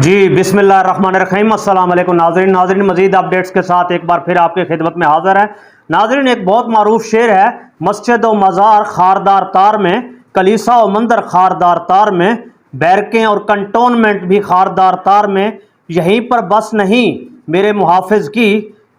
جی بسم اللہ الرحمن الرحیم۔ السلام علیکم ناظرین مزید اپڈیٹس کے ساتھ ایک بار پھر آپ کی خدمت میں حاضر ہیں۔ ناظرین، ایک بہت معروف شعر ہے، مسجد و مزار خاردار تار میں، کلیسا و مندر خاردار تار میں، بیرکیں اور کنٹونمنٹ بھی خاردار تار میں، یہیں پر بس نہیں میرے محافظ کی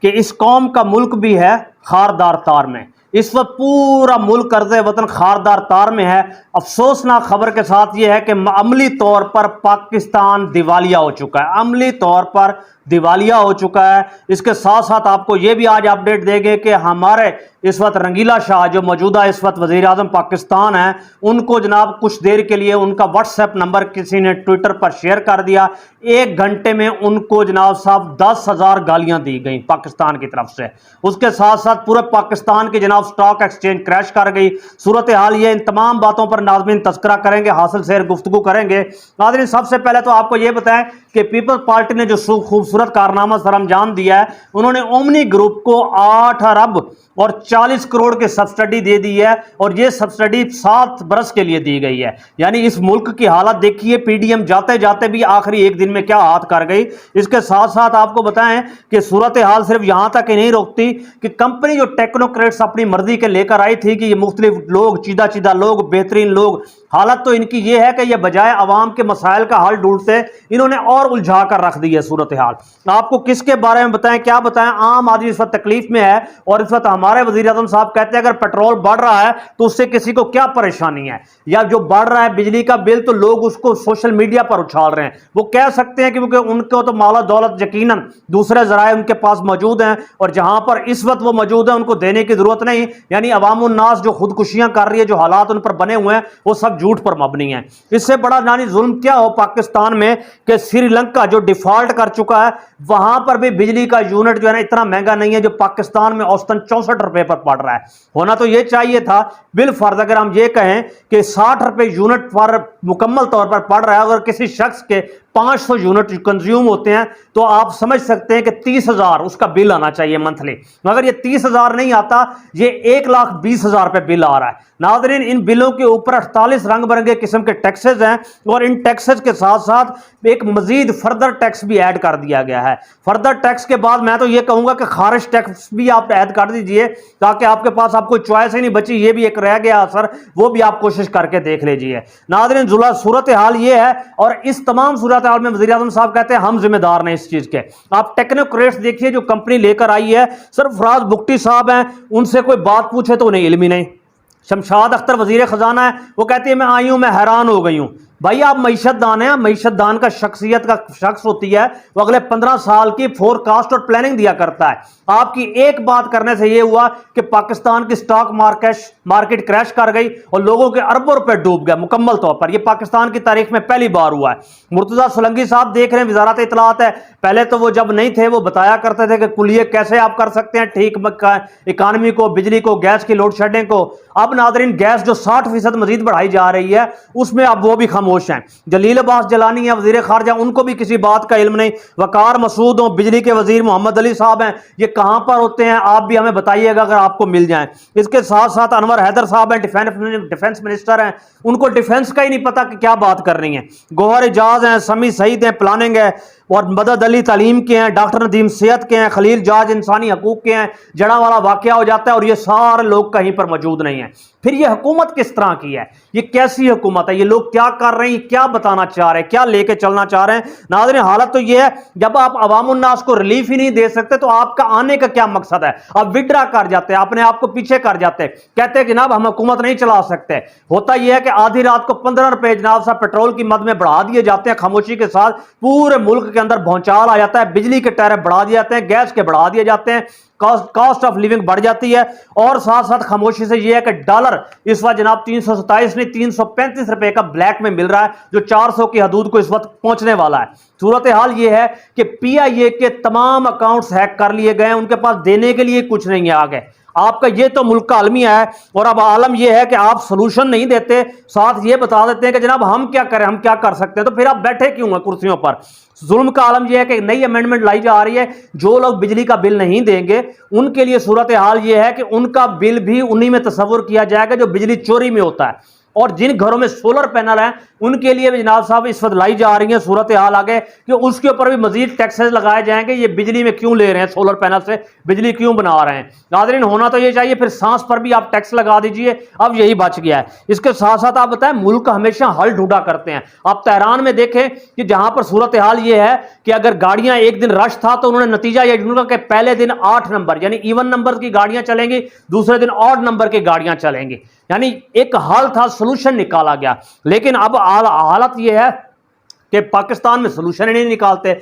کہ اس قوم کا ملک بھی ہے خاردار تار میں۔ اس وقت پورا ملک ارض وطن خاردار تار میں ہے۔ افسوسناک خبر کے ساتھ یہ ہے کہ عملی طور پر پاکستان دیوالیہ ہو چکا ہے، عملی طور پر دیوالیہ ہو چکا ہے۔ اس کے ساتھ ساتھ آپ کو یہ بھی آج اپڈیٹ دیں گے کہ ہمارے اس وقت رنگیلا شاہ جو موجودہ اس وقت وزیر اعظم پاکستان ہیں، ان کو جناب کچھ دیر کے لیے ان کا واٹس ایپ نمبر کسی نے ٹویٹر پر شیئر کر دیا۔ 1 گھنٹے میں ان کو جناب صاحب 10,000 گالیاں دی گئیں پاکستان کی طرف سے۔ اس کے ساتھ ساتھ پورے پاکستان کی جناب سٹاک ایکسچینج کریش کر گئی۔ صورتحال یہ، ان تمام باتوں پر ناظرین تذکرہ کریں گے، حاصل سیر گفتگو کریں گے۔ ناظرین، سب سے پہلے تو آپ کو یہ بتائیں کہ پیپلز پارٹی نے جو خوبصورت کارنامہ سر انجام دیا ہے، انہوں نے اومنی گروپ کو 8 ارب اور 40 کروڑ کی سبسڈی دے دی ہے، اور یہ سبسڈی 7 برس کے لیے دی گئی ہے۔ یعنی اس ملک کی حالت دیکھیے، پی ڈی ایم جاتے جاتے بھی آخری 1 دن میں کیا ہاتھ کر گئی۔ اس کے ساتھ ساتھ آپ کو بتائیں کہ صورتحال صرف یہاں تک ہی نہیں روکتی کہ کمپنی جو ٹیکنوکریٹس اپنی مرضی کے لے کر آئی تھی کہ یہ مختلف لوگ، چیدہ لوگ، بہترین لوگ، حالت تو ان کی یہ ہے کہ یہ بجائے عوام کے مسائل کا حل ڈھونڈتے، انہوں نے اور الجھا کر رکھ دی ہے صورتحال۔ آپ کو کس کے بارے میں بتائیں، کیا بتائیں؟ عام آدمی اس وقت تکلیف میں ہے، اور اس وقت ہمارے وزیر اعظم صاحب کہتے ہیں اگر پیٹرول بڑھ رہا ہے تو اس سے کسی کو کیا پریشانی ہے، یا جو بڑھ رہا ہے بجلی کا بل تو لوگ اس کو سوشل میڈیا پر اچھال رہے ہیں۔ وہ کہہ سکتے ہیں کیونکہ ان کو تو مال و دولت یقیناً دوسرے ذرائع ان کے پاس موجود ہیں، اور جہاں پر اس وقت وہ موجود ہیں ان کو دینے کی ضرورت نہیں۔ یعنی عوام الناس جو خودکشیاں کر رہی ہے، جو حالات ان پر بنے ہوئے ہیں، وہ سب جھوٹ پر مبنی ہیں۔ اس سے بڑا یعنی ظلم کیا ہو پاکستان میں کہ سری لنکا جو ڈیفالٹ کر چکا ہے، وہاں پر بھی بجلی کا یونٹ جو ہے نا اتنا مہنگا نہیں ہے جو پاکستان میں اوسطاً 64 روپے پر پڑ رہا ہے۔ ہونا تو یہ چاہیے تھا بالفرض اگر ہم یہ کہیں کہ 60 روپے یونٹ پر مکمل طور پر پڑ رہا ہے، اگر کسی شخص کے 500 یونٹ کنزیوم ہوتے ہیں تو آپ سمجھ سکتے ہیں کہ 30,000 اس کا بل آنا چاہیے منتھلی، مگر یہ 30,000 نہیں آتا، یہ 1,20,000 روپے بل آ رہا ہے۔ ناظرین، ان بلوں کے اوپر 48 رنگ برنگے قسم کے ٹیکسز ہیں، اور ان ٹیکسز کے ساتھ ساتھ ایک مزید فردر ٹیکس بھی ایڈ کر دیا گیا ہے۔ فردر ٹیکس کے بعد میں تو یہ کہوں گا کہ خارج ٹیکس بھی آپ ایڈ کر دیجئے، تاکہ آپ کے پاس آپ کوئی چوائس ہی نہیں بچی، یہ بھی ایک رہ گیا اثر، وہ بھی آپ کوشش کر کے دیکھ لیجئے۔ ناظرین، صورتحال یہ ہے، اور اس تمام صورتحال میں وزیر اعظم صاحب کہتے ہیں ہم ذمہ دار نہیں اس چیز کے۔ آپ ٹیکنوکریٹس دیکھیے جو کمپنی لے کر آئی ہے، سرفراز بگٹی صاحب ہیں، ان سے کوئی بات پوچھے تو انہیں علم ہی نہیں۔ شمشاد اختر وزیر خزانہ ہے، وہ کہتی ہے میں آئی ہوں، میں حیران ہو گئی ہوں۔ بھائی آپ معیشت دان ہیں، معیشت دان کا شخصیت کا شخص ہوتی ہے، وہ اگلے 15 سال کی فور کاسٹ اور پلاننگ دیا کرتا ہے۔ آپ کی ایک بات کرنے سے یہ ہوا کہ پاکستان کی سٹاک مارکیٹ کریش کر گئی اور لوگوں کے اربوں روپے ڈوب گئے مکمل طور پر۔ یہ پاکستان کی تاریخ میں پہلی بار ہوا ہے۔ مرتضیٰ سولنگی صاحب دیکھ رہے ہیں، وزارت اطلاعات ہے، پہلے تو وہ جب نہیں تھے وہ بتایا کرتے تھے کہ کلیے کیسے آپ کر سکتے ہیں ٹھیک اکانومی کو، بجلی کو، گیس کی لوڈ شیڈنگ کو۔ اب ناظرین، گیس جو 60% مزید بڑھائی جا رہی ہے، اس میں اب وہ بھی خاموش ہیں۔ جلیل عباس جیلانی ہیں وزیر خارجہ، ان کو بھی کسی بات کا علم نہیں۔ وقار مسعود ہوں، بجلی کے وزیر محمد علی صاحب ہیں، یہ کہاں پر ہوتے ہیں آپ بھی ہمیں بتائیے گا اگر آپ کو مل جائیں۔ اس کے ساتھ ساتھ انور حیدر صاحب ہیں، ڈیفنس منسٹر ہیں، ان کو ڈیفنس کا ہی نہیں پتا کہ کیا بات کر رہی ہیں۔ گوہر اجاز ہیں، سمیع سعید ہیں، پلاننگ ہے، اور مدد علی تعلیم کے ہیں، ڈاکٹر ندیم صحت کے ہیں، خلیل جاج انسانی حقوق کے ہیں۔ جڑا والا واقعہ ہو جاتا ہے اور یہ سارے لوگ کہیں پر موجود نہیں ہیں۔ پھر یہ حکومت کس طرح کی ہے، یہ کیسی حکومت ہے، یہ لوگ کیا کر رہے ہیں، کیا بتانا چاہ رہے ہیں، کیا لے کے چلنا چاہ رہے ہیں؟ ناظرین، حالت تو یہ ہے جب آپ عوام الناس کو ریلیف ہی نہیں دے سکتے تو آپ کا آنے کا کیا مقصد ہے؟ آپ وڈرا کر جاتے ہیں، اپنے آپ کو پیچھے کر جاتے ہیں، کہتے ہیں جناب ہم حکومت نہیں چلا سکتے۔ ہوتا یہ ہے کہ آدھی رات کو 15 روپے جناب صاحب پیٹرول کی مد میں بڑھا دیے جاتے ہیں، خاموشی کے ساتھ پورے ملک کے اندر بھونچال آ جاتا ہے، بجلی کے ٹیرف بڑھا دیے جاتے ہیں، گیس کے بڑھا دیے جاتے ہیں، کاسٹ آف لیونگ بڑھ جاتی ہے، اور ساتھ ساتھ خاموشی سے یہ ہے کہ ڈالر اس وقت جناب 327 نہیں 335 روپے کا بلیک میں مل رہا ہے، جو 400 کی حدود کو اس وقت پہنچنے والا ہے۔ صورتحال یہ ہے کہ پی آئی اے کے تمام اکاؤنٹس ہیک کر لیے گئے ہیں، ان کے پاس دینے کے لیے کچھ نہیں ہے آگے۔ آپ کا یہ تو ملک کا عالمیہ ہے، اور اب عالم یہ ہے کہ آپ سلوشن نہیں دیتے، ساتھ یہ بتا دیتے ہیں کہ جناب ہم کیا کریں، ہم کیا کر سکتے ہیں، تو پھر آپ بیٹھے کیوں ہیں کرسیوں پر؟ ظلم کا عالم یہ ہے کہ نئی امینڈمنٹ لائی جا رہی ہے، جو لوگ بجلی کا بل نہیں دیں گے ان کے لیے صورتحال یہ ہے کہ ان کا بل بھی انہی میں تصور کیا جائے گا جو بجلی چوری میں ہوتا ہے۔ اور جن گھروں میں سولر پینل ہیں ان کے لیے بھی جناب صاحب اس وقت لائی جا رہی ہیں صورتحال آگے کہ اس کے اوپر بھی مزید ٹیکسز لگائے جائیں گے. یہ بجلی میں کیوں لے رہے ہیں, سولر پینل سے بجلی کیوں بنا رہے ہیں؟ ناظرین ہونا تو یہ چاہیے پھر سانس پر بھی آپ ٹیکس لگا دیجئے, اب یہی بچ گیا ہے. اس کے ساتھ ساتھ آپ بتائیں ملک ہمیشہ حل ڈھونڈا کرتے ہیں. آپ تہران میں دیکھیں کہ جہاں پر صورتحال یہ ہے کہ اگر گاڑیاں ایک دن رش تھا تو انہوں نے نتیجہ یہ ڈھونڈا کہ پہلے دن 8 نمبر یعنی ایون نمبر کی گاڑیاں چلیں گی, دوسرے دن آڈ نمبر کی گاڑیاں چلیں گی. یعنی ایک حل تھا, سولوشن نکالا گیا. لیکن اب حالت یہ ہے کہ پاکستان میں سولوشن ہی نہیں نکالتے.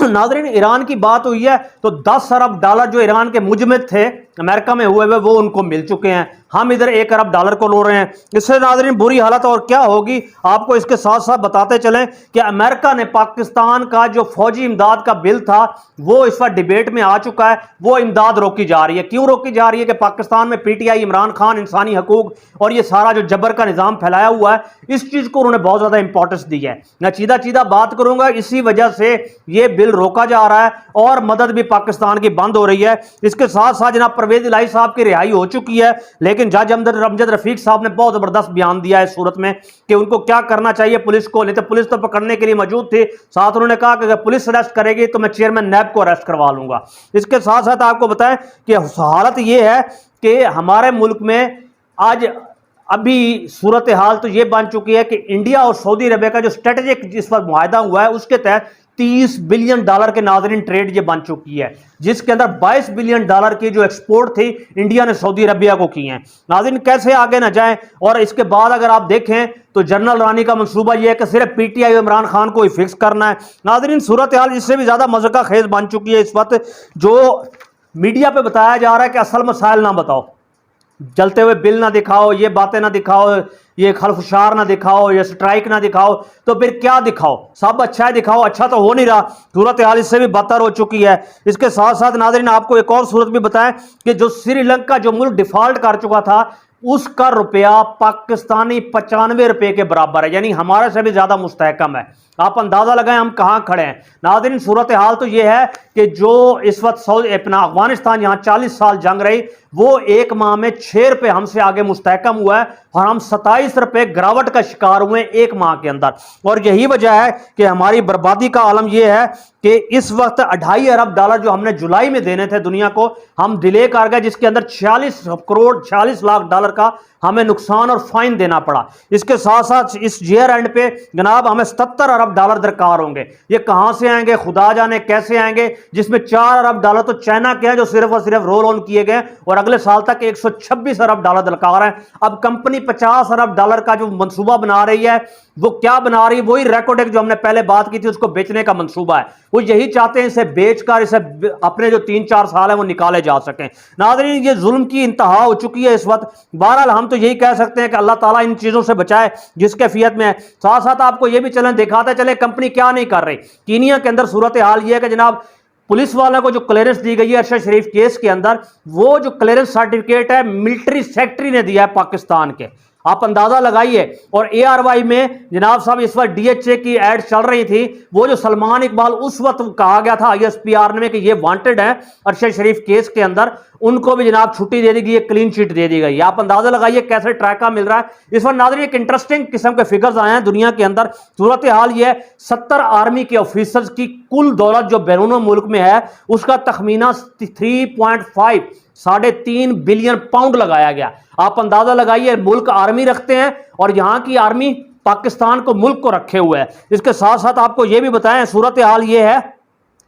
ناظرین ایران کی بات ہوئی ہے تو 10 ارب ڈالر جو ایران کے مجمد تھے امریکہ میں ہوئے وہ ان کو مل چکے ہیں. ہم ادھر 1 ارب ڈالر کو لو رہے ہیں. اس سے ناظرین بری حالت اور کیا ہوگی آپ کو اس کے ساتھ ساتھ بتاتے چلیں کہ امریکہ نے پاکستان کا جو فوجی امداد کا بل تھا وہ اس وقت ڈیبیٹ میں آ چکا ہے. وہ امداد روکی جا رہی ہے. کیوں روکی جا رہی ہے؟ کہ پاکستان میں P T I Imran Khan انسانی حقوق اور یہ سارا جو جبر کا نظام پھیلایا ہوا ہے اس چیز کو انہوں نے بہت زیادہ امپورٹنس دی ہے. میں چیدہ بات کروں گا, اسی وجہ سے یہ بل روکا جا رہا ہے اور مدد بھی پاکستان کی بند ہو رہی ہے. اس کے ساتھ ساتھ جناب پرویز الہی صاحب کی رہائی ہو چکی ہے, لیکن جج امجد رفیق صاحب نے بہت زبردست بیان دیا ہے اس صورت میں کہ ان کو کیا کرنا چاہیے پولیس کو. نہیں تو پولیس تو پکڑنے کے لیے موجود تھی, ساتھ انہوں نے کہا کہ اگر پولیس اریسٹ کرے گی تو میں چیئرمین نیب کو اریسٹ کروا لوں گا. اس کے ساتھ ساتھ آپ کو بتائیں کہ حالت یہ ہے کہ ہمارے ملک میں آج ابھی صورتحال تو یہ بن چکی ہے کہ انڈیا اور سعودی عربیہ کا جو اسٹریٹجک جس پر معاہدہ ہوا ہے اس کے تحت 30 بلین ڈالر کے ناظرین ٹریڈ یہ بن چکی ہے, جس کے اندر 22 بلین ڈالر کی جو ایکسپورٹ تھی انڈیا نے سعودی عربیہ کو کی ہیں. ناظرین کیسے آگے نہ جائیں. اور اس کے بعد اگر آپ دیکھیں تو جنرل رانی کا منصوبہ یہ ہے کہ صرف P T I Imran Khan کو ہی فکس کرنا ہے. ناظرین صورتحال اس سے بھی زیادہ مذاق خیز بن چکی ہے اس وقت. جو میڈیا پہ بتایا جا رہا ہے کہ اصل مسائل نہ بتاؤ, جلتے ہوئے بل نہ دکھاؤ, یہ باتیں نہ دکھاؤ, یہ خلفشار نہ دکھاؤ, یہ سٹرائک نہ دکھاؤ, تو پھر کیا دکھاؤ؟ سب اچھا ہے دکھاؤ, اچھا تو ہو نہیں رہا. صورتحال اس سے بھی بدتر ہو چکی ہے. اس کے ساتھ ساتھ ناظرین آپ کو ایک اور صورت بھی بتائیں کہ جو سری لنکا جو ملک ڈیفالٹ کر چکا تھا اس کا روپیہ پاکستانی 95 روپے کے برابر ہے, یعنی ہمارے سے بھی زیادہ مستحکم ہے. آپ اندازہ لگائیں ہم کہاں کھڑے ہیں. ناظرین صورتحال تو یہ ہے کہ جو اس وقت اپنا افغانستان یہاں 40 سال جنگ رہی وہ 1 ماہ میں 6 روپے ہم سے آگے مستحکم ہوا ہے اور ہم 27 روپے گراوٹ کا شکار ہوئے 1 ماہ کے اندر. اور یہی وجہ ہے کہ ہماری بربادی کا عالم یہ ہے کہ اس وقت 2.5 ارب ڈالر جو ہم نے جولائی میں دینے تھے دنیا کو ہم ڈیلے کر گئے, جس کے اندر 46 لاکھ ڈالر کا ہمیں نقصان اور فائن دینا پڑا. اس کے ساتھ ساتھ اس ایئر اینڈ پہ جناب ہمیں 77 ارب ڈالر درکار ہوں گے. یہ کہاں سے آئیں گے خدا جانے کیسے آئیں گے, جس میں 4 ارب ڈالر تو چائنا کے ہیں جو صرف اور صرف رول آن کیے گئے اور اگلے سال تک 126 ارب ڈالر درکار ہیں. اب کمپنی 50 ارب ڈالر کا جو منصوبہ بنا رہی ہے وہ کیا بنا رہی ہے؟ وہی ریکوڈیک جو ہم نے پہلے بات کی تھی اس کو بیچنے کا منصوبہ ہے. وہ یہی چاہتے ہیں اسے بیچ کر اسے اپنے جو 3-4 سال ہیں وہ نکالے جا سکیں. ناظرین یہ ظلم کی انتہا ہو چکی ہے اس وقت. بہرحال ہم تو یہی کہہ سکتے ہیں کہ اللہ تعالیٰ ان چیزوں سے بچائے جس کیفیت میں ہے. ساتھ ساتھ آپ کو یہ بھی چلیں دکھاتے چلیں کمپنی کیا نہیں کر رہی. کینیا کے اندر صورتحال یہ ہے کہ جناب پولیس والوں کو جو کلیئرنس دی گئی ہے ارشد شریف کیس کے اندر, وہ جو کلیئرنس سرٹیفکیٹ ہے ملٹری سیکٹری نے دیا ہے پاکستان کے. آپ اندازہ لگائیے. اور اے آر وائی میں جناب صاحب اس وقت ڈی ایچ اے کی ایڈ چل رہی تھی, وہ جو سلمان اقبال اس وقت کہا گیا تھا آئی ایس پی آر میں کہ یہ وانٹڈ ہیں ارشد شریف کیس کے اندر, ان کو بھی جناب چھٹی دے دی گئی, ایک کلین چٹ دے دی گئی. آپ اندازہ لگائیے کیسے ٹریکا مل رہا ہے اس وقت. ناظرین ایک انٹرسٹنگ قسم کے فگرز آئے ہیں دنیا کے اندر. صورتحال یہ ہے 70 آرمی کے آفیسرز کی کل دولت جو بیرون ملک میں ہے اس کا تخمینہ 3.3 بلین پاؤنڈ لگایا گیا. آپ اندازہ لگائیے ملک آرمی رکھتے ہیں اور یہاں کی آرمی پاکستان کو ملک کو رکھے ہوئے ہے. اس کے ساتھ ساتھ آپ کو یہ بھی بتائیں صورتحال یہ ہے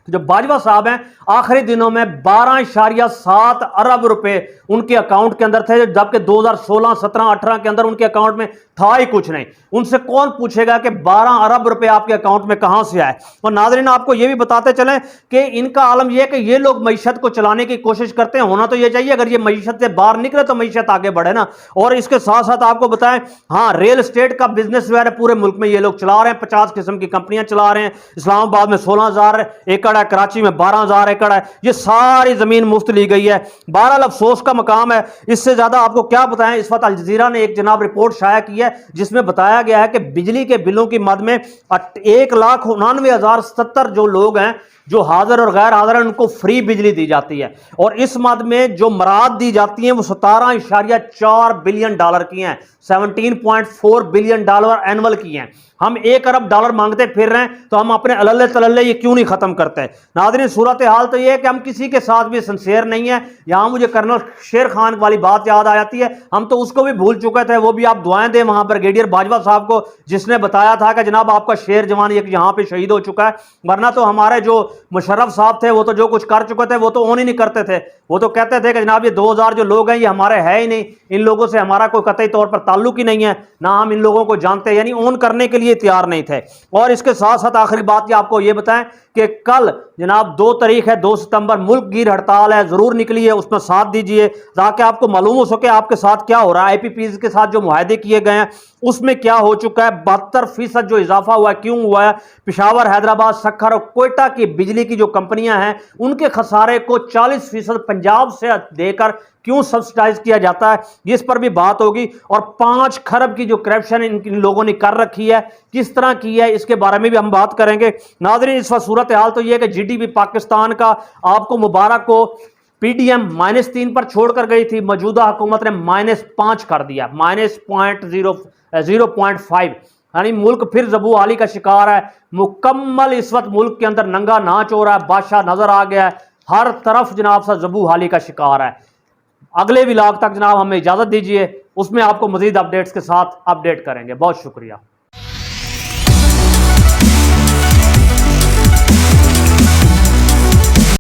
جو باجوہ صاحب ہیں آخری دنوں میں 12.7 ارب روپے ان کے اکاؤنٹ کے اندر تھے, جبکہ 2016, 17, 18 کے اندر ان کے اکاؤنٹ میں تھا ہی کچھ نہیں. ان سے کون پوچھے گا کہ 12 ارب روپے آپ کے اکاؤنٹ میں کہاں سے آئے. اور ناظرین آپ کو یہ بھی بتاتے چلیں کہ ان کا عالم یہ ہے کہ یہ لوگ معیشت کو چلانے کی کوشش کرتے ہیں. ہونا تو یہ چاہیے اگر یہ معیشت سے باہر نکلے تو معیشت آگے بڑھے نا. اور اس کے ساتھ ساتھ آپ کو بتائیں ہاں ریل اسٹیٹ کا بزنس جو ہے پورے ملک میں یہ لوگ چلا رہے ہیں. 50 قسم کی کمپنیاں چلا رہے ہیں. اسلام آباد میں 16,000 ایکڑ ہے, کراچی میں 12,000 ایکڑ ہے, یہ ساری زمین مفت لی گئی ہے. بہرحال افسوس کا مقام ہے. اس سے زیادہ آپ کو کیا بتائیں, اس وقت الجزیرہ نے ایک جناب رپورٹ شائع کی ہے جس میں بتایا گیا ہے کہ بجلی کے بلوں کی مد میں 1,99,070 جو لوگ ہیں جو حاضر اور غیر حاضر ہیں ان کو فری بجلی دی جاتی ہے, اور اس مد میں جو مراد دی جاتی ہیں وہ 17.4 بلین ڈالر کی ہیں, 17.4 بلین ڈالر اینول کی ہیں. ہم 1 ارب ڈالر مانگتے پھر رہے ہیں تو ہم اپنے اللہ تللے یہ کیوں نہیں ختم کرتے؟ ناظرین صورتحال تو یہ ہے کہ ہم کسی کے ساتھ بھی سنسیئر نہیں ہیں. یہاں مجھے کرنل شیر خان والی بات یاد آ جاتی ہے, ہم تو اس کو بھی بھول چکے تھے, وہ بھی آپ دعائیں دیں وہاں بریگیڈیئر باجوہ صاحب کو جس نے بتایا تھا کہ جناب آپ کا شیر جوان یہاں پہ شہید ہو چکا ہے, ورنہ تو ہمارے جو مشرف صاحب تھے وہ تو جو کچھ کر چکے تھے وہ تو اون ہی نہیں کرتے تھے. وہ تو کہتے تھے کہ جناب یہ 2,000 جو لوگ ہیں یہ ہمارے ہے ہی نہیں, ان لوگوں سے ہمارا کوئی قطعی طور پر تعلق ہی نہیں ہے, نہ ہم ان لوگوں کو جانتے, یعنی اون کرنے کے لیے تیار نہیں تھے. اور اس کے ساتھ ساتھ آخری بات یہ آپ کو یہ بتائیں کہ کل جناب 2 تاریخ ہے, 2 ستمبر, ملک گیر ہڑتال ہے, ضرور نکلی ہے, اس میں ساتھ دیجئے تاکہ آپ کو معلوم ہو سکے آپ کے ساتھ کیا ہو رہا ہے. آئی پی پیز کے ساتھ جو معاہدے کیے گئے ہیں اس میں کیا ہو چکا ہے, 72% جو اضافہ ہوا ہے کیوں ہوا ہے. پشاور, حیدرآباد, سکھر اور کوئٹہ کی بجلی کی جو کمپنیاں ہیں ان کے خسارے کو 40% پنجاب سے دے کر کیوں سبسڈائز کیا جاتا ہے, اس پر بھی بات ہوگی. اور 5 کھرب کی جو کرپشن ان لوگوں نے کر رکھی ہے کس طرح کی ہے اس کے بارے میں بھی ہم بات کریں گے. ناظرین اس وقت صورتحال تو یہ ہے کہ جی ڈی پی پاکستان کا آپ کو مبارک کو پی ڈی ایم -3 پر چھوڑ کر گئی تھی, موجودہ حکومت نے -5 کر دیا, -0.5, یعنی ملک پھر زبو حالی کا شکار ہے. مکمل اس وقت ملک کے اندر ننگا ناچ ہو رہا ہے, بادشاہ نظر آ گیا ہے, ہر طرف جناب سا زبو حالی کا شکار ہے. اگلے ولاگ تک جناب ہمیں اجازت دیجیے, اس میں آپ کو مزید اپڈیٹس کے ساتھ اپڈیٹ کریں گے. بہت شکریہ.